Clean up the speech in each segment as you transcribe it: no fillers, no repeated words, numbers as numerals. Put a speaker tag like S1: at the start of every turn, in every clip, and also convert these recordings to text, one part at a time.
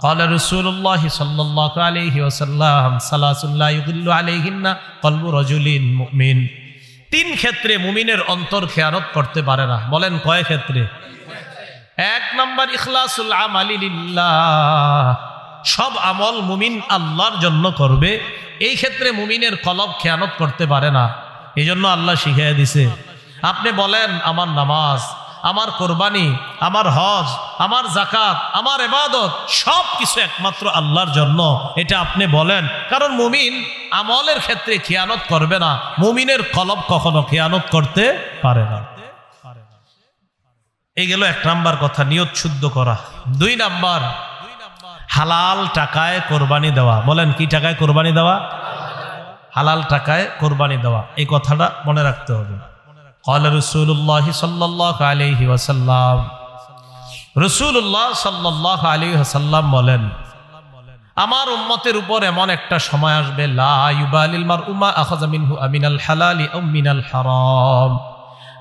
S1: قال رسول الله صلى الله عليه وسلم ثلاث لا يضل عليهن قلب رجل مؤمن। তিন ক্ষেত্রে মুমিনের অন্তর খেয়ানত করতে পারে না। বলেন কয় ক্ষেত্রে? এক নাম্বার ইখলাসুল আমালি লিল্লাহ, সব আমল মুমিন আল্লাহর জন্য করবে, এই ক্ষেত্রে মুমিনের কলব খেয়ানত করতে পারে না। এই জন্য আল্লাহ শিখিয়ে দিছে। আপনি বলেন আমার নামাজ, আমার কোরবানি, আমার হজ, আমার যাকাত, আমার ইবাদত সব কিছু একমাত্র আল্লাহর জন্য, এটা আপনি বলেন। কারণ মুমিন আমলের ক্ষেত্রে খেয়ানত করবে না, মুমিনের কলব কখনো খেয়ানত করতে পারে না। এই গেল এক নাম্বার কথা, নিয়ত শুদ্ধ করা। দুই নাম্বার হালাল টাকায় কোরবানি দেওয়া। বলেন কি টাকায় কোরবানি দেওয়া? হালাল টাকায় কোরবানি দেওয়া, এই কথাটা মনে রাখতে হবে। قال رسول الله صلى الله عليه وسلم, রাসূলুল্লাহ সাল্লাল্লাহু আলাইহি ওয়াসাল্লাম বলেন, আমার উম্মতের উপর এমন একটা সময় আসবে, লা ইউবালিল মারউ মা আখাযা মিনহু আমিনাল হালালি আও মিনাল হারাম।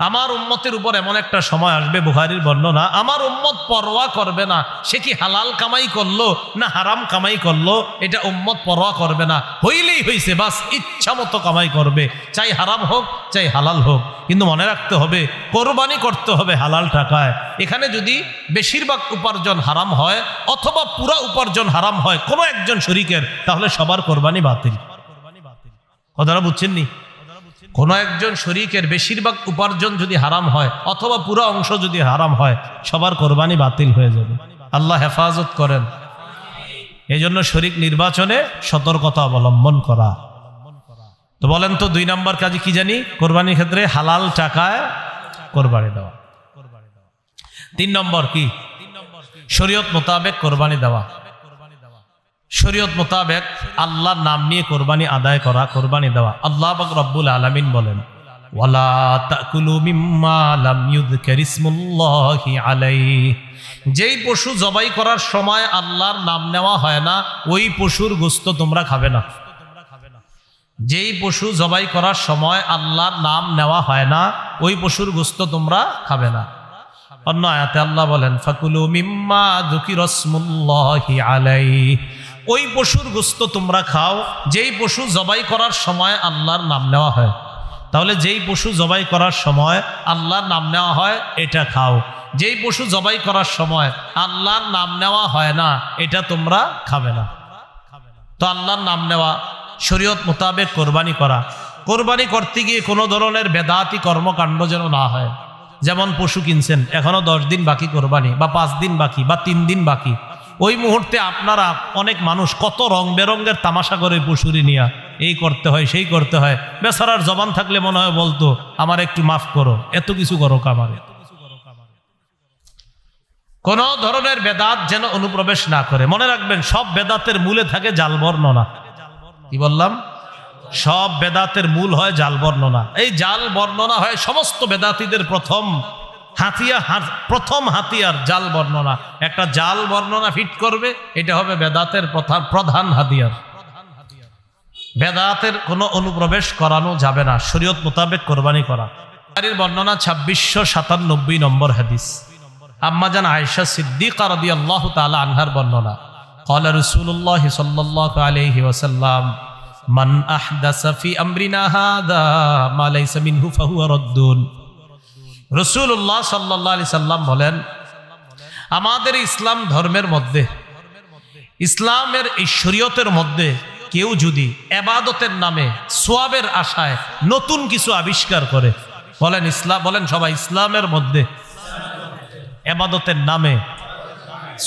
S1: আমার উম্মতের উপর এমন একটা সময় আসবে, বুখারীর বর্ণনা, আমার উম্মত পরোয়া করবে না সে কি হালাল কামাই করলো না হারাম কামাই করলো, এটা উম্মত পরোয়া করবে না। হইলেই হইছে, বাস ইচ্ছা মতো কামাই করবে, চাই হারাম হোক চাই হালাল হোক। কিন্তু মনে রাখতে হবে কোরবানি করতে হবে হালাল টাকায়। এখানে যদি বেশিরভাগ উপার্জন হারাম হয় অথবা পুরা উপার্জন হারাম হয় কোনো একজন শরীকের, তাহলে সবার কোরবানি বাতিল। কথাটা বুঝছেন নি? কোন একজন শরীকের বেশিরভাগ উপার্জন যদি হারাম হয় অথবা পুরো অংশ যদি হারাম হয়, সবার কোরবানি বাতিল হয়ে যাবে। আল্লাহ হেফাজত করেন। এই জন্য শরীক নির্বাচনে সতর্কতা অবলম্বন করা। তো বলেন তো দুই নাম্বার কাজে কি জানি? কোরবানির ক্ষেত্রে হালাল টাকায় কোরবানি দেওয়া। তিন নম্বর কি? শরীয়ত মোতাবেক কোরবানি দেওয়া। শরীয়ত মোতাবেক আল্লাহর নাম নিয়ে কোরবানি আদায় করা, কোরবানি দেওয়া। আল্লাহ পাক রব্বুল আলামিন বলেন, ওয়ালা তাকুলু মিম্মা লাম ইউযকার ইসমুল্লাহি আলাইহি, যেই পশু জবাই করার সময় আল্লাহর নাম নেওয়া হয় না ওই পশুর গোশত তোমরা খাবে না। যেই পশু জবাই করার সময় আল্লাহর নাম নেওয়া হয় না ওই পশুর গোশত তোমরা খাবে না। অন্য আয়াতে আল্লাহ বলেন, ফাকুলু মিম্মা যুকিরা ইসমুল্লাহি আলাইহি, ওই পশুর গোশত তোমরা খাও যেই পশু জবাই করার সময় আল্লাহর নাম নেওয়া হয়। তাহলে যেই পশু জবাই করার সময় আল্লাহর নাম নেওয়া হয় এটা খাও, যেই পশু জবাই করার সময় আল্লাহর নাম নেওয়া হয় না এটা তোমরা খাবে না। তো আল্লাহর নাম নেওয়া, শরীয়ত মোতাবেক কোরবানি করা। কোরবানি করতে গিয়ে কোনো ধরনের বেদাতি কর্মকাণ্ড যেন না হয়। যেমন পশু কিনছেন, এখনো 10 দিন বাকি কোরবানি, বা 5 দিন বাকি, বা 3 দিন বাকি, ওই মুহূর্তে আপনারা অনেক মানুষ কত রং বেরঙ্গের তামাশা করে পশুরি নিয়া এই করতে হয় সেই করতে হয়। বেচারার জবান থাকলে মনে হয় বলতো, আমার একটু মাফ করো, এত কিছু করো কামারে। কোন ধরনের বেদাত যেন অনুপ্রবেশ না করে। মনে রাখবেন সব বেদাতের মূলে থাকে জাল বর্ণনা। কি বললাম? সব বেদাতের মূল হয় জাল বর্ণনা। এই জাল বর্ণনা হয় সমস্ত বেদাতীদের প্রথম হাতিয়ার জাল বর্ণনা। একটা জাল বর্ণনা ফিট করবে, এটা হবে বেদাতের প্রধান হাতিয়ার। বেদাতের কোনো অনুপ্রবেশ করানো যাবে না, শরীয়ত মোতাবেক কোরবানি করা। বুখারীর বর্ণনা 2697 নম্বর হাদিস, আম্মাজান আয়েশা সিদ্দিকা রাদিয়াল্লাহু তাআলা আনহার বর্ণনা। ক্বালা রাসূলুল্লাহ সাল্লাল্লাহু আলাইহি ওয়াসাল্লাম, মান আহদাসা ফি আমরিনা হাযা মা লাইসা মিনহু ফাহুয়া রাদ্দুন। রাসূলুল্লাহ সাল্লাল্লাহু আলাইহি সাল্লাম বলেন, আমাদের ইসলাম ধর্মের মধ্যে, ইসলামের এই শরীয়তের মধ্যে কেউ যদি ইবাদতের নামে সওয়াবের আশায় নতুন কিছু আবিষ্কার করে, বলেন সবাই, ইসলামের মধ্যে ইবাদতের নামে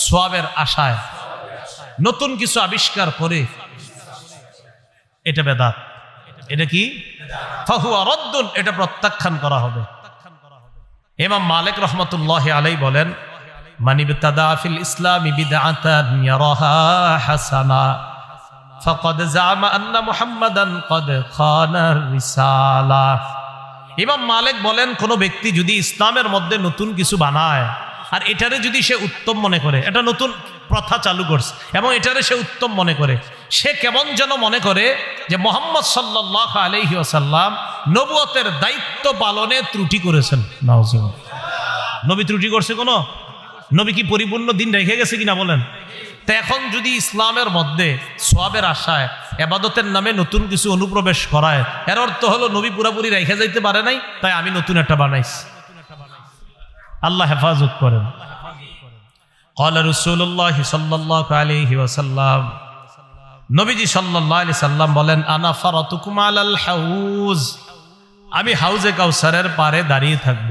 S1: সওয়াবের আশায় নতুন কিছু আবিষ্কার করে, এটা বেদাত। এটা কি? ফাহুয়া রাদ্দুন, এটা প্রত্যাখ্যান করা হবে। ইমাম মালিক রাহমাতুল্লাহি আলাইহি বলেন, মান ইবতাদা ফিল ইসলামি বিদআতান ইয়ারাহা হাসানা ফাকাদ জাআমা আন্না মুহাম্মাদান ক্বাদ খানা রিসালা। ইমাম মালিক বলেন, কোন ব্যক্তি যদি ইসলামের মধ্যে নতুন কিছু বানায় আর এটারে যদি সে উত্তম মনে করে, এটা নতুন প্রথা চালু করছে এবং এটারে সে উত্তম মনে করে, সে কেমন যেন মনে করে যে মুহাম্মদ সাল্লাল্লাহু আলাইহি ওয়াসাল্লাম নবুয়তের দায়িত্ব পালনে ত্রুটি করেছেন। নাউজুবিল্লাহ। নবী ত্রুটি করছে? কোন নবী কি পরিপূর্ণ দিন রেখে গেছে কিনা বলেন? তো এখন যদি ইসলামের মধ্যে সওয়াবের আশায় ইবাদতের নামে নতুন কিছু অনুপ্রবেশ করায়, এর অর্থ হলো নবী পুরাপুরি রেখে যাইতে পারে নাই, তাই আমি নতুন একটা বানাইছি। আল্লাহ হেফাজত করেন। ক্বালা রাসূলুল্লাহ সাল্লাল্লাহু আলাইহি ওয়াসাল্লাম, নবীজি সাল্লাল্লাহু আলাইহি সাল্লাম বলেন, আনা ফারাতুকুম আলাল হাউজ, আমি হাউজে কাউসারের পারে দাঁড়িয়ে থাকব।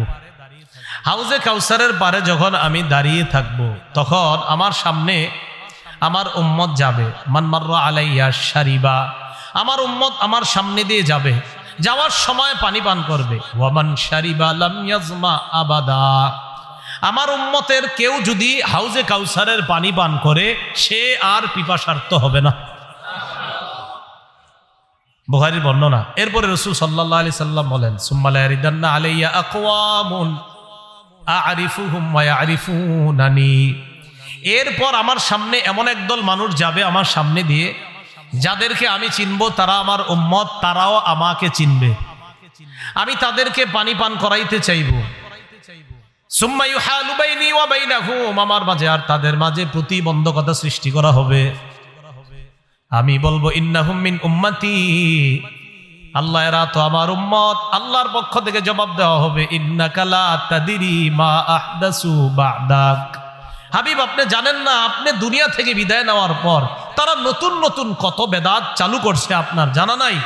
S1: হাউজে কাউসারের পারে যখন আমি দাঁড়িয়ে থাকব, তখন আমার সামনে আমার উম্মত যাবে। মান মাররা আলাইয়া শারিবা, আমার উম্মত আমার সামনে দিয়ে যাবে, যাওয়ার সময় পানি পান করবে। ওয়ামান শারিবা লাম ইয়াজমা আবাদা, আমার উম্মতের কেউ যদি হাউজে কাউসারের পানি পান করে, সে আর পিপাসার্ত হবে না। বুখারীর বর্ণনা। এরপরে রাসূল সাল্লাল্লাহু আলাইহি সাল্লাম বলেন, সুম্মা লা ইয়ারিদান্না আলাইয়া আকওয়ামুন আ'রিফুহুম ওয়া ইয়ারিফুনানি, এরপর আমার সামনে এমন একদল মানুষ যাবে আমার সামনে দিয়ে, যাদেরকে আমি চিনব, তারা আমার উম্মত, তারাও আমাকে চিনবে। আমি তাদেরকে পানি পান করাইতে চাইব। সুম্মা ইউহালু বাইনি ওয়া বাইনাহুম, আমার মাঝে আর তাদের মাঝে প্রতিবন্ধকতা সৃষ্টি করা হবে। আমি বলবো, ইন্নাহুম মিন উম্মতি, আল্লাহ এরা তো আমার উম্মত। আল্লাহর পক্ষ থেকে জবাব দেওয়া হবে, ইন্নাকা লা তাদরি মা আহদাসু বা'দাক, হাবিব আপনি জানেন না, আপনি দুনিয়া থেকে বিদায় নেওয়ার পর তারা নতুন নতুন কত বেদাত চালু করছে, আপনার জানা নাই।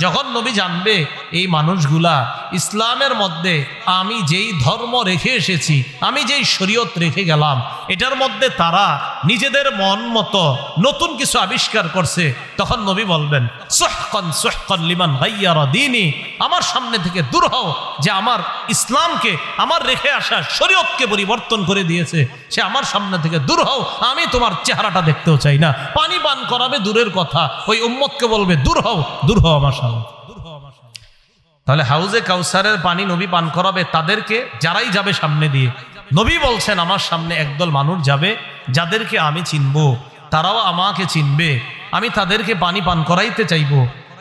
S1: যখন নবী জানবে এই মানুষগুলা ইসলামের মধ্যে আমি যেই ধর্ম রেখে এসেছি, আমি যেই শরীয়ত রেখে গেলাম, এটার মধ্যে তারা নিজেদের মন মতো নতুন কিছু আবিষ্কার করছে, তখন নবী বলবেন, সুহকান সুহকান লিমান গায়্যারা দীনি, আমার সামনে থেকে দূর হও, যে আমার ইসলামকে, আমার রেখে আসা শরীয়তকে পরিবর্তন করে দিয়েছে, সে আমার সামনে থেকে দূর হও, আমি তোমার চেহারাটা দেখতেও চাই না। পানি পান করাবে দূরের কথা, ওই উম্মতকে বলবে, দূর হও, দূর হও আমার সামনে। তাহলে হাউজে কাউসারের পানি নবী পান করাবে তাদেরকে, যারাই যাবে সামনে দিয়ে। নবী বলছেন, আমার সামনে একদল মানুষ যাবে, যাদেরকে আমি চিনব, তারাও আমাকে চিনবে, আমি তাদেরকে পানি পান করাইতে চাইব।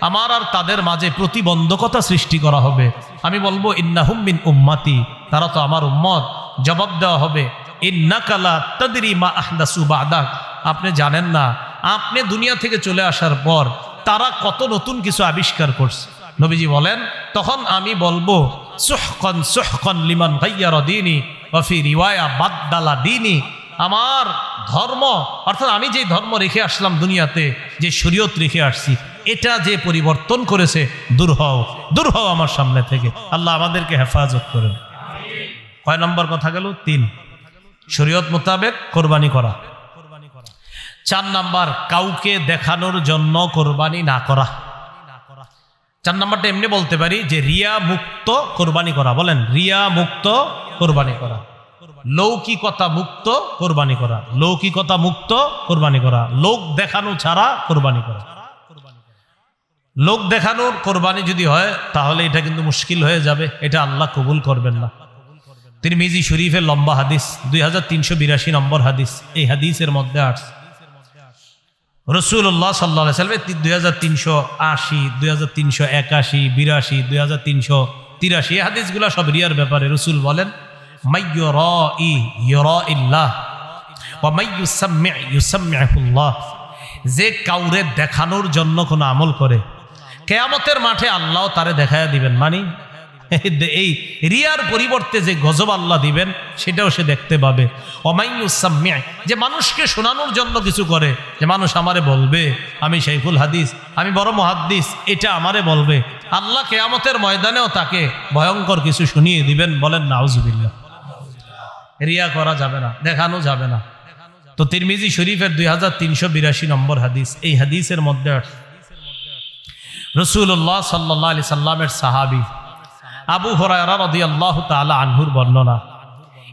S1: আমার আর তাদের মাঝে প্রতিবন্ধকতা সৃষ্টি করা হবে। আমি বলবো, ইন্নাহুম মিন উম্মতি, তারা তো আমার উম্মত। জবাব দেওয়া হবে, ইন্নাকা লা তাদরি মা আহদাসু বা'দাক, আপনি জানেন না, আপনি দুনিয়া থেকে চলে আসার পর তারা কত নতুন কিছু আবিষ্কার করছে। নবীজি বলেন, তখন আমি বলবো, সুহকান সুহকান লিমান গায়্যারা দীনি ওয়া ফি রিওয়ায়া বাদদালা দীনি, আমার ধর্ম, অর্থাৎ আমি যে ধর্ম রেখে আসলাম দুনিয়াতে, যে শরীয়ত রেখে আসছি, এটা যে পরিবর্তন করেছে, দূর হও, দূর হও আমার সামনে থেকে। আল্লাহ আমাদেরকে হেফাজত করেন। কয় নম্বর কথা গেল? 3, শরীয়ত মোতাবেক কোরবানি করা। 4 নাম্বার, কাউকে দেখানোর জন্য কোরবানি না করা। 4 নাম্বারটা এমনি বলতে পারি যে রিয়া মুক্ত কোরবানি করা। বলেন, রিয়া মুক্ত কোরবানি করা, লৌকিকতা মুক্ত কোরবানি করা, লৌকিকতা মুক্ত কোরবানি করা, লোক দেখানো ছাড়া কোরবানি করা। লোক দেখানোর কোরবানি যদি হয়, তাহলে এটা কিন্তু মুশকিল হয়ে যাবে, এটা আল্লাহ কবুল করবেন না। তিরমিজি শরীফের লম্বা হাদিস, 2382 নম্বর হাদিস, এই হাদিসের মধ্যে আসছে রাসূলুল্লাহ সাল্লাল্লাহু আলাইহি ওয়াসাল্লাম 2380, 2381, 82, 2383, এই হাদিসগুলো সব রিয়ার ব্যাপারে। রাসূল বলেন, মাইয়ুরাই ইউরাইল্লাহ ওয়া মাইয়ুসাম্মি ইউসাম্মিহুল্লাহ, যে কাউরে দেখানোর জন্য কোনো আমল করে, কিয়ামতের মাঠে আল্লাহ তারে দেখায়া দিবেন। মানে এই রিয়ার পরিবর্তে যে গজব আল্লাহ দিবেন, সেটাও সে দেখতে পাবে। ওমাইয়ুসাম্মি, যে মানুষকে শোনানোর জন্য কিছু করে, যে মানুষ আমারে বলবে আমি শাইখুল হাদিস, আমি বড় মুহাদ্দিস, এটা আমারে বলবে, আল্লাহ কিয়ামতের ময়দানেও তাকে ভয়ঙ্কর কিছু শুনিয়ে দিবেন। বলেন নাউজুবিল্লাহ। রিয়া করা যাবে না, দেখানো যাবে না। তো তিরমিজি শরীফের 2382 নম্বর হাদিস, এই হাদিসের মধ্যে রাসূলুল্লাহ সাল্লাল্লাহু আলাইহি সাল্লামের সাহাবী আবু হুরায়রা রাদিয়াল্লাহু তাআলা আনহুর বর্ণনা।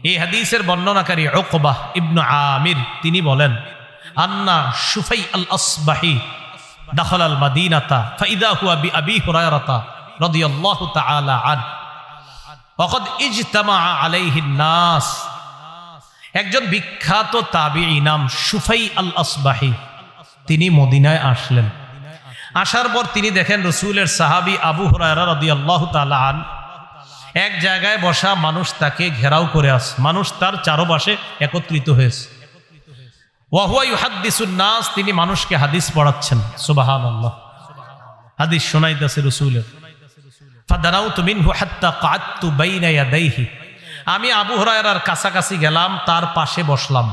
S1: এই হাদিসের বর্ণনাকারী উকবা ইবনে আমির, তিনি বলেন, আন্না শুফাই আল আসবাহি দাখাল আল মাদিনাতা ফাইদা হুয়া বিআবি হুরায়রা রাদিয়াল্লাহু তাআলা আনহু ওয়া ক্বাদ ইজতামা আলাইহি নাস। একজন বিখ্যাত তাবিঈ নাম শুফাই আল আসবাহি, তিনি মদিনায় আসলেন। আসার পর তিনি দেখেন রাসূলের সাহাবী আবু হুরায়রা রাদিয়াল্লাহু তাআলা আনহু এক জায়গায় বসা, মানুষ তাকে ঘেরাও করে আছে, মানুষ তার চারপাশে একত্রিত হয়েছে। ওয়া হুয়া ইউহাদ্দিসুন নাস, তিনি মানুষকে হাদিস পড়াচ্ছেন। সুবহানাল্লাহ, হাদিস শোনাইতেছে রাসূলের। ফাদানাউতু মিনহু হাত্তা ক্বাদতু বাইনা ইয়াদাইহি, আমি আবু হুরায়রার কাছাকাছি গেলাম, তার পাশে বসলাম।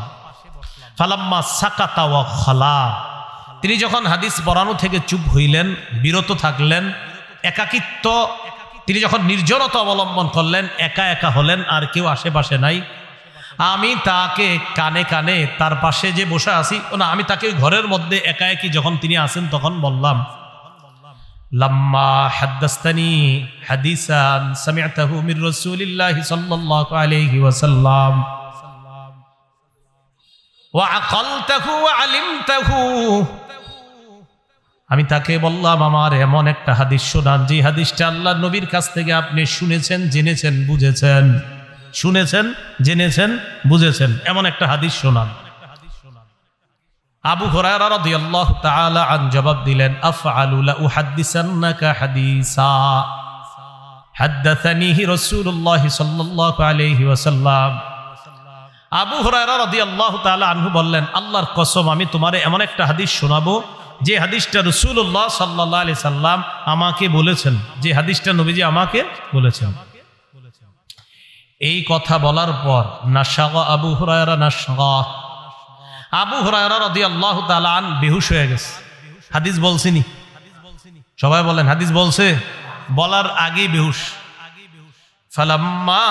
S1: ফালাম্মা সাকাতা ওয়া খালা, তিনি যখন হাদিস পড়ানো থেকে চুপ হইলেন, বিরত থাকলেন, একাকিত্ব, তিনি যখন নির্জনতা অবলম্বন করলেন, একা একা হলেন, আর কেউ আশেপাশে নাই, আমি তাকে কানে কানে তার পাশে যে বসে আছি, না আমি তাকে ঘরের মধ্যে একা একই যখন তিনি আছেন তখন বললাম, লাম্মা হাদ্দাসতানি হাদিসান সামি'তাহু মির রাসূলিল্লাহি সাল্লাল্লাহু আলাইহি ওয়াসাল্লাম ওয়া আকালতাহু ওয়া আলিমতাহু, আমি তাকে বললাম আমার এমন একটা হাদিস শোনান যে হাদিসটা আল্লাহর নবীর কাছ থেকে আপনি শুনেছেন, জেনেছেন, বুঝেছেন, শুনেছেন, জেনেছেন, বুঝেছেন, এমন একটা হাদিস শোনান। আবু হুরায়রা রাদিয়াল্লাহু তাআলা আন জবাব দিলেন, আফআলু লা উহাদ্দিসান্নাকা হাদিসা হাদ্দাসানিহি রাসূলুল্লাহ সাল্লাল্লাহু আলাইহি ওয়াসাল্লাম। আবু হুরায়রা রাদিয়াল্লাহু তাআলা আনহু বললেন, আল্লাহর কসম আমি তোমারে এমন একটা হাদিস শোনাবো যে হাদিসটা রাসূলুল্লাহ সাল্লাল্লাহু আলাইহি সাল্লাম আমাকে বলেছেন, যে হাদিসটা নবীজি আমাকে বলেছেন। এই কথা বলার পর নাশাগা আবু হুরায়রা নাশগা, আবু হুরায়রা রাদিয়াল্লাহু তাআলা আন বেহুশ হয়ে গেছে। হাদিস বলছিনি, সবাই বলেন হাদিস বলছে, বলার আগেই বেহুশ। ফালাম্মা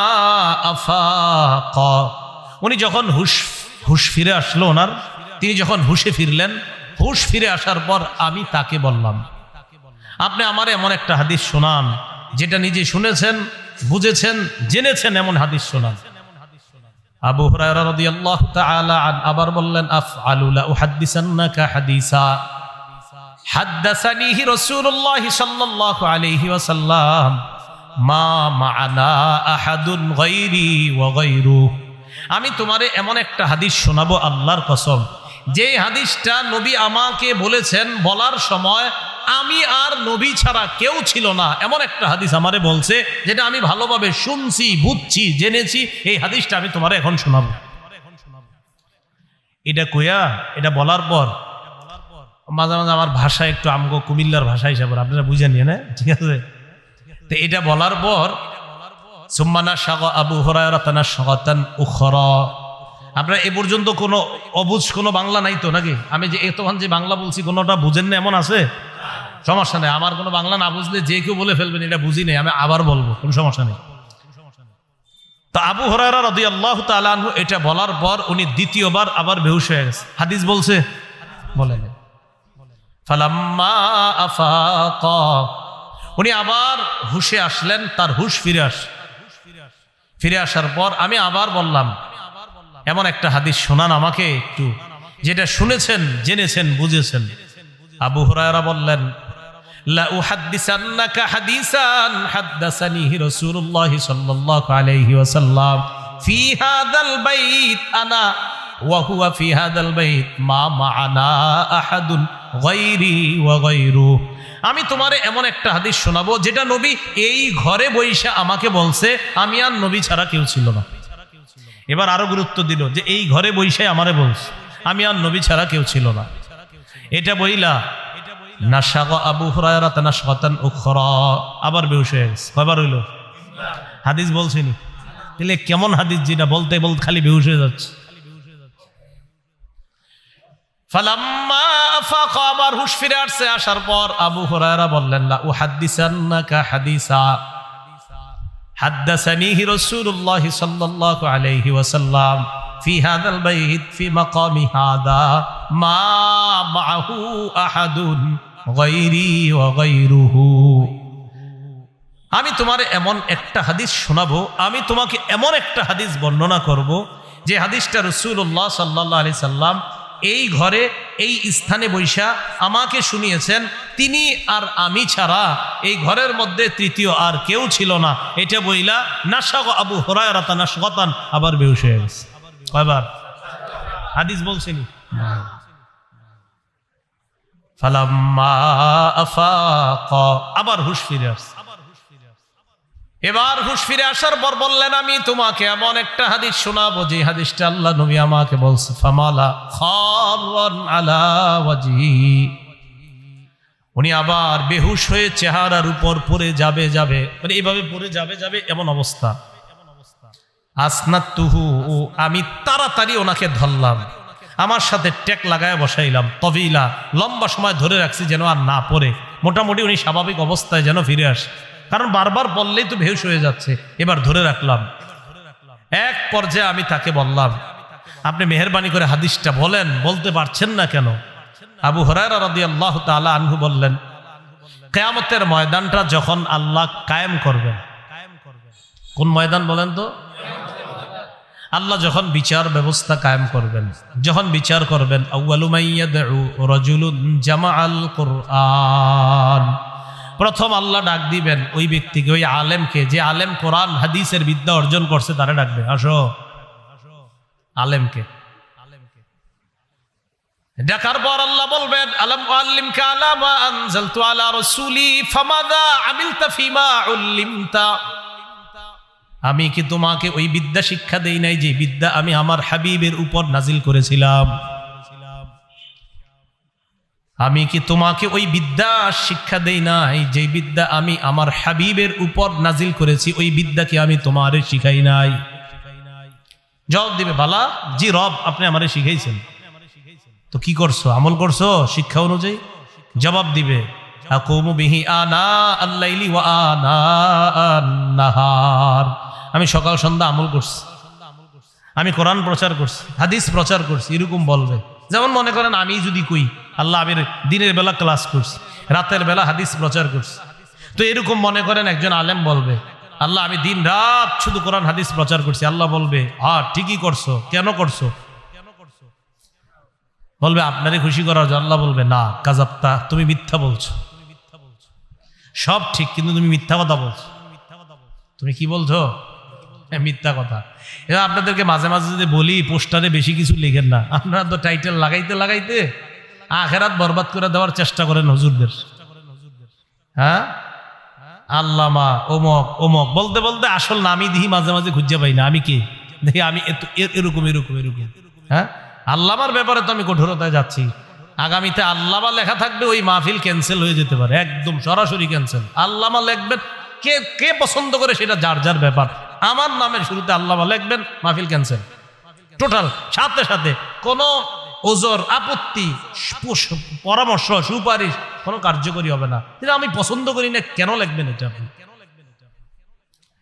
S1: আফাকা, উনি যখন হুশ ফিরে আসলো ওনার, তিনি যখন হুশে ফিরলেন, হুশ ফিরে আসার পর আমি তাকে বললাম, আপনি আমার এমন একটা হাদিস শোনান যেটা নিজে শুনেছেন, বুঝেছেন, জেনেছেন, এমন হাদিস শোনান। আবু হুরায়রা রাদিয়াল্লাহু তাআলা আবার বললেন, আফআলু লা উহাদ্দিসান্নাকা হাদিসা হাদ্দাসানিহি রাসূলুল্লাহ সাল্লাল্লাহু আলাইহি ওয়াসাল্লাম মা মা'ানা আহাদুন গায়রি ওয়া গায়রু, আমি তোমারে এমন একটা হাদিস শোনাবো আল্লাহর কসম, যে হাদিসটা নবী আমাকে বলেছেন, বলার সময় আমি আর নবী ছাড়া কেউ ছিল না, এমন একটা হাদিস আমারে বলছে যেটা আমি ভালোভাবে শুনছি, বুঝছি, জেনেছি, এই হাদিসটা আমি তোমারে এখন শোনাবো। এটা কইয়া, এটা বলার পর মাঝে মাঝে আমার ভাষা একটু আমগো কুমিল্লার ভাষা হিসাবে আপনারা বুঝে নিয়ে না, ঠিক আছে? তো এটা বলার পর সুম্মা নাশাগা আবু হুরায়রা নাশগাতান উখরা, আপনারা এ পর্যন্ত কোনো অবুঝ কোনো বাংলা নাই তো নাকি? আমি যে এতক্ষণ যে বাংলা বলছি কোনোটা বুঝেন না এমন আছে? সমস্যা নেই, আমার কোনো বাংলা না বুঝলে যে কেউ বলে ফেলবেন এটা বুঝি নেই, আমি আবার বলবো, কোনো সমস্যা নেই। তো আবু হুরায়রা রাদিয়াল্লাহু তাআলা আনহু এটা বলার পর উনি দ্বিতীয়বার আবার বেহুশ হয়ে গেছে। হাদিস বলছে, বলেন। ফালাম্মা আফাকা, উনি আবার হুশে আসলেন, তার হুশ ফিরে আসার পর আমি আবার বললাম, এমন একটা হাদিস শোনান আমাকে একটু, যেটা শুনেছেন, জেনেছেন, বুঝেছেন। আবু হুরায়রা বললেন, লা উহাদ্দিসান্নাকা হাদিসান হাদ্দাসানিহি রাসূলুল্লাহ সাল্লাল্লাহু আলাইহি ওয়াসাল্লাম ফি হাদাল বাইত আনা ওয়া হুয়া ফি হাদাল বাইত মা মা'ানা আহাদুন গায়রি ওয়া গায়রু, আমি তোমারে এমন একটা হাদিস শোনাবো যেটা নবী এই ঘরে বইসা আমাকে বলছে, আমি আর নবী ছাড়া কেউ ছিল না। এবার আরো গুরুত্ব দিল যে এই ঘরে বইসে আমারে বলছে, আমি আর নবী ছাড়া কেউ ছিল না। এটা বইলা নাশাগা আবু হুরায়রা নাশগাতান উখরা, আবার বেহুশ হয়ে গেছে। কয়বার হইল? হাদিস বলছিনি, তাহলে কেমন হাদিস যেটা বলতে বলতে খালি বেহুশ হয়ে যাচ্ছে। ফালাম্মা আফাকা, আবার হুশ ফিরে আসছে, আসার পর আবু হুরায়রা বললেন, লা উহাদ্দিসান্নাকা হাদিসা হাদ্দাসানিহি রাসূলুল্লাহ সাল্লাল্লাহু আলাইহি ওয়াসাল্লাম ফি হাদাল বাইত ফি মাকামি হাদা মা মা'আহু আহাদুন গায়রি ওয়া গায়রুহু, আমি তোমারে এমন একটা হাদিস শোনাবো, আমি তোমাকে এমন একটা হাদিস বর্ণনা করব যে হাদিসটা রাসূলুল্লাহ সাল্লাল্লাহু আলাইহি সাল্লাম এই ঘরে এই স্থানে বৈশা আমাকে শুনিয়েছেন, তিনি আর আমি ছাড়া এই ঘরের মধ্যে তৃতীয় আর কেউ ছিল না। এটা বইলা নাশাগা আবু হুরায়রা নাশগাতান, আবার বেহুশ হয়ে গেছে। কয়বার? হাদিস বলছিনি। ফালাম্মা আফাকা, আবার হুশ ফিরে আসছে। এবার হুঁশ ফিরে আসার পর বললেন, আমি তোমাকে এমন একটা হাদিস শোনাবো যে হাদিসটা আল্লাহ নবী আমাকে বলছে, ফামালা খাররান আলা ওয়াজহি, উনি আবার বেহুশ হয়ে চেহারার উপর পড়ে যাবে, মানে এইভাবে পড়ে যাবে এমন অবস্থা। আসনাতুহু, আমি তাড়াতাড়ি ওনাকে ধরলাম, আমার সাথে টেক লাগায় বসাইলাম, তবিলা, লম্বা সময় ধরে রাখছি যেন আর না পড়ে, মোটামুটি উনি স্বাভাবিক অবস্থায় যেন ফিরে আসে, কারণ বারবার বললেই তো বেহুশ হয়ে যাচ্ছে। এবার ধরে রাখলাম। এক পর্যায়ে আমি তাকে বললাম, আপনি মেহেরবানি করে হাদিসটা বলেন, বলতে পারছেন না কেন? আবু হুরায়রা রাদিয়াল্লাহু তাআলা আনহু বললেন, কিয়ামতের ময়দানটা যখন আল্লাহ কায়েম করবেন, কোন ময়দান বলেন তো? আল্লাহ যখন বিচার ব্যবস্থা কায়েম করবেন, যখন বিচার করবেন, আউয়ালু মাইয়াদউ রাজুলুন জামাআল কুরআন, প্রথম আল্লাহ ডাক দিবেন ওই ব্যক্তিকে, ওই আলেমকে, যে আলেম কোরআন হাদিসের বিদ্যা অর্জন করছে, তারে ডাকবে, আসো। আলেমকে ডাকার পর আল্লাহ বলবেন, আলাম আল্লিমকা আলা মা আনজালতু আলা রাসূলি ফামাযা আমিলতা ফিমা উল্লিমতা, আমি কি তোমাকে ওই বিদ্যা শিক্ষা দেই নাই যে বিদ্যা আমি আমার হাবিবের উপর নাজিল করেছিলাম? আমি কি তোমাকে ওই বিদ্যা শিক্ষা দেই নাই যে বিদ্যা আমি আমার হাবিবের উপর নাজিল করেছি? ওই বিদ্যা কি আমি তোমারে শিখাই নাই? জবাব দিবে, বালা, জি রব, আপনি আমারে শিখাইছেন। তো কি করছো? আমল করছো শিক্ষা অনুযায়ী? জবাব দিবে, আকুমু বিহি আনা আল-লাইলি ওয়া আনা আন-নাহার, আমি সকাল সন্ধ্যা আমল করছি, আমি কোরআন প্রচার করছি, হাদিস প্রচার করছি, এরকম বলবে। যেমন মনে করেন আমি যদি কই, আল্লাহ আমি দিনের বেলা ক্লাস করছি, রাতের বেলা হাদিস প্রচার করছি, তো এরকম মনে করেন একজন আলেম বলবে, আল্লাহ আমি দিন রাত শুধু কোরআন হাদিস প্রচার করছি। আল্লাহ বলবে, হ্যাঁ ঠিকই করছো, কেন করছো? বলবে আপনারই খুশি করার জন্য। আল্লাহ বলবে, না কাযাবতা, তুমি মিথ্যা বলছো, সব ঠিক কিন্তু তুমি মিথ্যা কথা বলছো। তুমি কি বলছো? মিথ্যা কথা। এবার আপনাদেরকে মাঝে মাঝে যদি বলি, পোস্টারে বেশি কিছু লিখেন না, আপনারা তো টাইটেল লাগাইতে আখেরাত বরবাদ করে দেওয়ার চেষ্টা করেন হুজুরদের। হ্যাঁ, আল্লামা ওমক ওমক বলতে বলতে আসল নামই দিহি মাঝে মাঝে খুঁজে পাই না, আমি কি দেখি আমি এরকম। হ্যাঁ, আল্লামার ব্যাপারে তো আমি কঠোরতায় যাচ্ছি। আগামীতে আল্লামা লেখা থাকবে, ওই মাহফিল ক্যান্সেল হয়ে যেতে পারে, একদম সরাসরি ক্যান্সেল। আল্লামা লিখবেন, কে পছন্দ করে সেটা যার যার ব্যাপার। আমার নামের শুরুতে আল্লামা লিখবেন, মাহফিল ক্যান্সেল টোটাল, সাথে কোনো ওজর, আপত্তি, পরামর্শ, সুপারিশ কোনো কার্যকরী হবে না। কিন্তু আমি পছন্দ করি না, কেন লিখবেন এটা? আপনি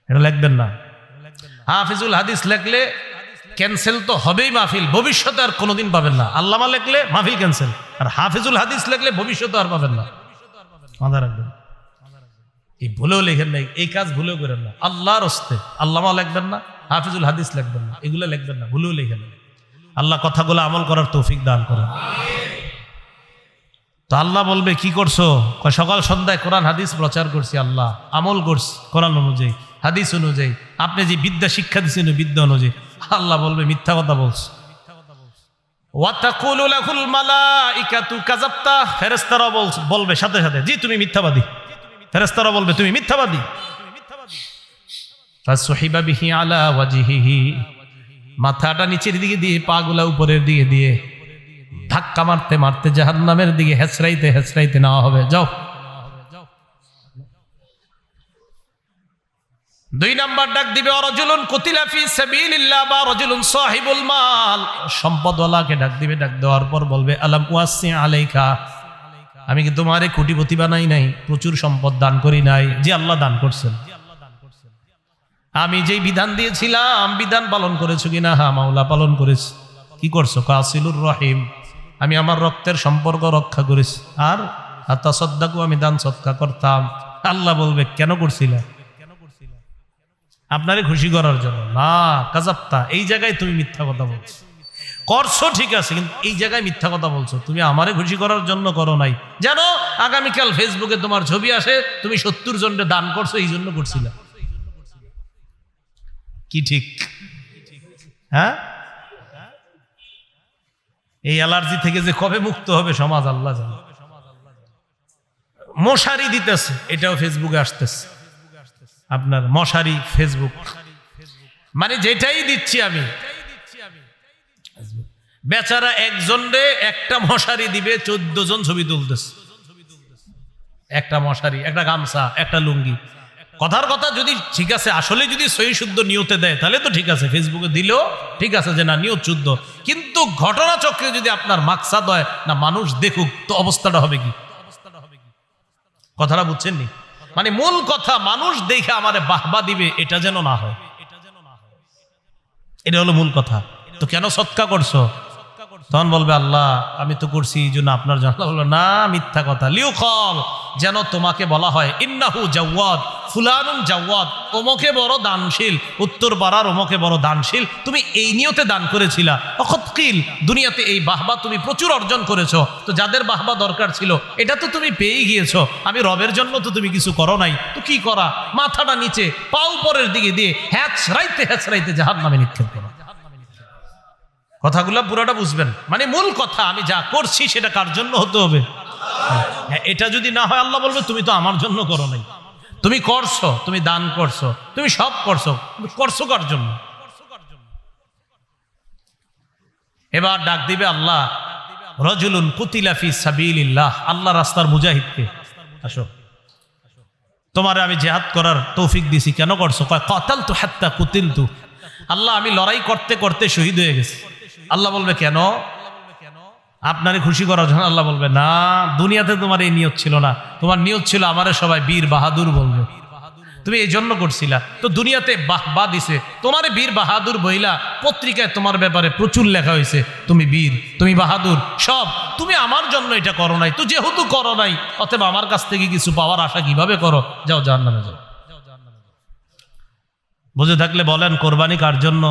S1: এটা লিখবেন না। হাফিজুল হাদিস লিখলে ক্যান্সেল তো হবেই মাহফিল, ভবিষ্যতে আর কোনোদিন পাবেন না। আল্লামা লিখলে মাহফিল ক্যান্সেল, আর হাফিজুল হাদিস লিখলে ভবিষ্যতে আর পাবেন না। মাথা রাখবেন, এই ভুলেও লেখেন নাই, এই কাজ ভুলেও করেন না। আল্লাহর হস্তে আল্লামা লিখবেন না, হাফিজুল হাদিস লিখবেন না, এগুলো লিখবেন না, ভুলেও লেখেন না। আল্লাহ কথাগুলো আমল করার তৌফিক দান করেন। তো আল্লাহ বলবে, কি করছো? সকাল সন্ধ্যায় কোরআন হাদিস প্রচার করছি, আল্লাহ আমল করছি কোরআন অনুযায়ী, হাদিস অনুযায়ী, আপনি যে বিদ্যা শিক্ষা দিচ্ছেন বিদ্যা অনুযায়ী। আল্লাহ বলবে, মিথ্যা কথা বলছো। ওয়াতাকুলু লাহুল মালাইকাতু কাযাবতা, ফেরেশতারা বলবে সাথে সাথে, জি তুমি মিথ্যাবাদী। ফেরেশতারা বলবে, তুমি মিথ্যাবাদী। ফাসুহিবা বিহি আলা ওয়াজহিহি, মাথাটা নিচের দিকে দিয়ে, পাগুলা উপরের দিকে দিয়ে, ধাক্কা মারতে মারতে জাহান্নামের দিকে হেঁচড়াইতে নেওয়া হবে। যাও। 2 নাম্বার ডাক দিবে, রাজুলুন কুতিলা ফি সাবিলিল্লাহ, বা রাজুলুন সাহিবুল মাল, সম্পদওয়ালাকে ডাক দিবে। ডাক দেওয়ার পর বলবে, আলাম ওয়াসি আলাইকা, আমি কি তোমারে কোটিপতি বানাই নাই, প্রচুর সম্পদ দান করি নাই? যে আল্লাহ দান করছেন। আমি যেই বিধান দিয়েছিলাম বিধান পালন করেছো কিনা? হ্যাঁ মাওলা পালন করেছি। কি করছো? কাসিলুর রহিম, আমি আমার রক্তের সম্পর্ক রক্ষা করেছি। আর তাসাদ্দাকু, আমি দান সদকা করতাম। আল্লাহ বলবে, কেন করছিলা? আপনারে খুশি করার জন্য না, কাযাবতা, এই জায়গায় তুমি মিথ্যা কথা বলছো। করছো ঠিক আছে, কিন্তু এই জায়গায় মিথ্যা কথা বলছো, তুমি আমারে খুশি করার জন্য করো নাই। জানো আগামীকাল ফেসবুকে তোমার ছবি আসে, তুমি 70 জনকে দান করছো, এই জন্য করছিলা। কি ঠিক? হ্যাঁ, এই অ্যালার্জি থেকে যে কবে মুক্ত হবে সমাজ আল্লাহ জানে। মশারি দিতেছে, এটাও ফেসবুকে আসতেছে। আপনার মশারি, ফেসবুক, মানে যেটাই দিচ্ছি আমি, বেচারা একজন রে একটা মশারি দিবে 14 জন ছবি তুলতেছে, একটা মশারি, একটা গামছা, একটা লুঙ্গি। কথার কথা যদি ঠিক আছে, আসলে যদি সহি শুদ্ধ নিয়তে দেয় তাহলে তো ঠিক আছে, ফেসবুকে দিলেও ঠিক আছে যে না নিয়ত শুদ্ধ, কিন্তু ঘটনাচক্রে যদি আপনার মাকসাদ হয় না মানুষ দেখুক, তো অবস্থাটা হবে কি? কথাটা বুঝছেন নি? মানে মূল কথা মানুষ দেখে আমারে বাহবা দিবে এটা যেন না হয়, এটা হলো মূল কথা। তো কেন সৎকা করছো? তখন বলবে আল্লাহ আমি তো করছি এই জন্য আপনার জন্য। আল্লাহ বলবে না, মিথ্যা কথা। লিউকল, যেন তোমাকে বলা হয় ইন্নাহু জাওয়াদ ফুলানুন জাওয়াদ, ওমকে বড় দানশীল, উত্তর পাড়ার ওমকে বড় দানশীল, তুমি এই নিয়তে দান করেছিলা। অখতকিল, দুনিয়াতে এই বাহবা তুমি প্রচুর অর্জন করেছো, তো যাদের বাহবা দরকার ছিল এটা তো তুমি পেয়ে গিয়েছো, আমি রবের জন্য তো তুমি কিছু করো নাই, তো কি করা? মাথাটা নিচে পা উপরের দিকে দিয়ে হ্যাচরাইতে জাহান্নামে নিক্ষেপ করো। কথাগুলো পুরোটা বুঝবেন, মানে মূল কথা আমি যা করছি সেটা কার জন্য হতে হবে? হ্যাঁ, এটা যদি না হয় আল্লাহ বলবে তুমি তো আমার জন্য করো নাই, তুমি করছো, তুমি দান করছো, তুমি সব করছো, করছো কার জন্য? এবার ডাক দিবে আল্লাহ, রাজুলুন কুতিলা ফি সাবিলিল্লাহ, আল্লাহ রাস্তার মুজাহিদকে, আসো তোমারে আমি জিহাদ করার তৌফিক দিছি, কেন করছো? কয় কাতালতু হাত্তা কুতিলতু, আল্লাহ আমি লড়াই করতে করতে শহীদ হয়ে গেছি। আল্লাহ বলবে কেন? আপনারে খুশি করার জন্য। আল্লাহ বলবে না, দুনিয়াতে তোমার এই নিয়ত ছিল না, তোমার নিয়ত ছিল আমারে সবাই বীর বাহাদুর বলবে, তুমি এই জন্য করছিলা, তো দুনিয়াতে বাহবা দিছে তোমার বীর বাহাদুর বইলা, পত্রিকায় তোমার ব্যাপারে প্রচুর লেখা হয়েছে, তুমি বীর, তুমি বাহাদুর, সব তুমি আমার জন্য এটা করো নাই, তো যেহেতু করো নাই অতএব আমার কাছ থেকে কিছু পাওয়ার আশা কিভাবে করো? যাও জাহান্নামে যাও। বুঝে থাকলে বলেন কোরবানি কার জন্য?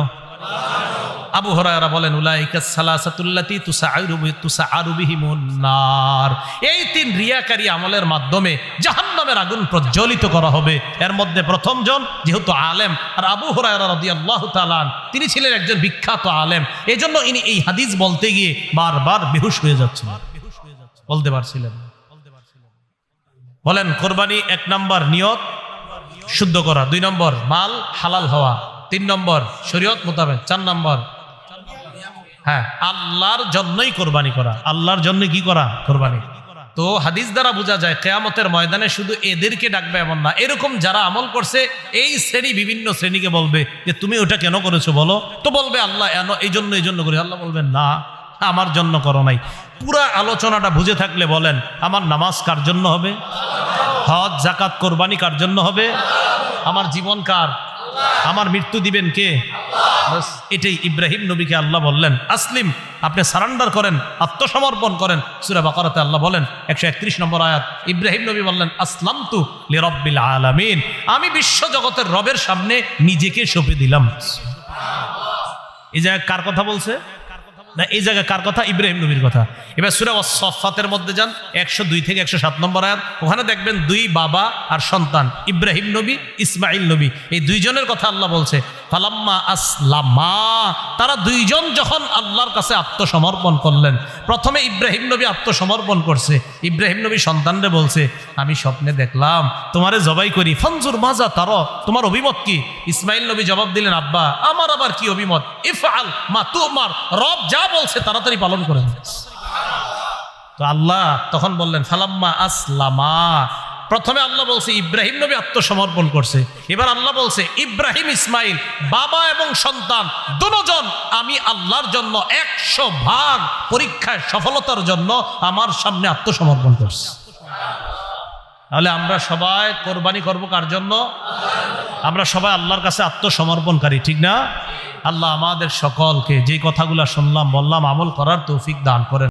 S1: আবু হুরায়রা বলেন উলাইকা সালাসাতুল্লাতি তুসাআরু বিহিমুন নার, এই 3 রিয়াকারী আমলের মাধ্যমে জাহান্নামের আগুন প্রজ্বলিত করা হবে। এর মধ্যে প্রথম জন যেহেতু আলেম, আর আবু হুরায়রা রাদিয়াল্লাহু তাআলা তিনি ছিলেন একজন বিখ্যাত আলেম, এজন্য ইনি এই হাদিস বলতে গিয়ে বারবার বেহুশ হয়ে যাচ্ছিলেন, বলতে পারছিলেন। বলেন কোরবানি 1 নম্বর নিয়ত শুদ্ধ করা, 2 নম্বর মাল হালাল হওয়া, 3 নম্বর শরীয়ত মোতাবেক, 4 নম্বর হ্যাঁ আল্লাহর জন্যই কোরবানি করা। আল্লাহর জন্য কি করা? কোরবানি। তো হাদিস দ্বারা বোঝা যায় কিয়ামতের ময়দানে শুধু এদেরকে ডাকবে এমন না, এরকম যারা আমল করছে এই শ্রেণী বিভিন্ন শ্রেণীকে বলবে যে তুমি ওটা কেন করেছো বলো, তো বলবে আল্লাহ এই জন্য করি। আল্লাহ বলবেন না, আমার জন্য করো নাই। পুরা আলোচনাটা বুঝে থাকলে বলেন আমার নামাজ কার জন্য হবে? হজ যাকাত কোরবানি কার জন্য হবে? আমার জীবন কার? আমার মৃত্যু দিবেন কে? এটাই ইব্রাহিম নবীকে আল্লাহ বললেন আসলিম, আপনি সারেন্ডার করেন, আত্মসমর্পণ করেন। সূরা বাকারাতে আল্লাহ বলেন 131 নম্বর আয়াত, ইব্রাহিম নবী বললেন আসলামতু লিরাব্বিল আলামিন, আমি বিশ্ব জগতের রবের সামনে নিজেকে সঁপে দিলাম। এই জায়গায় কার কথা বলছে? না, এই জায়গায় কার কথা? ইব্রাহিম নবীর কথা। এবার সূরা ওয়াস-সাফফাতের মধ্যে যান 102 থেকে 107 নম্বর আয়াত, ওখানে দেখবেন 2 বাবা আর সন্তান, ইব্রাহিম নবী, ইসমাইল নবী, এই 2 জনের কথা আল্লাহ বলছে। ফালাম্মা আসলামা, তারা 2 জন যখন আল্লাহর কাছে আত্মসমর্পণ করলেন। প্রথমে ইব্রাহিম নবী আত্মসমর্পণ করছে, ইব্রাহিম নবী সন্তানরে বলছে আমি স্বপ্নে দেখলাম তোমারে জবাই করি, ফানজুর মাজা তারা, তোমার অভিমত কি? ইসমাইল নবী জবাব দিলেন আব্বা আমার আবার কি অভিমত, ইফআল মা তুমার, রব যা বলছে তাড়াতাড়ি পালন করেন। তো আল্লাহ তখন বললেন ফালাম্মা আসলামা, প্রথমে আল্লাহ বলছে ইব্রাহিম নবী আত্মসমর্পণ করছে, এবার আল্লাহ বলছে ইব্রাহিম ইসমাইল বাবা এবং সন্তান দুজন আমি আল্লাহর জন্য 100% পরীক্ষায় সফলতার জন্য আমার সামনে আত্মসমর্পণ করছি। তাহলে আমরা সবাই কোরবানি করব কার জন্য? আমরা সবাই আল্লাহর কাছে আত্মসমর্পণকারী, ঠিক না? আল্লাহ আমাদের সকলকে যে কথাগুলো শুনলাম বললাম আমল করার তৌফিক দান করেন।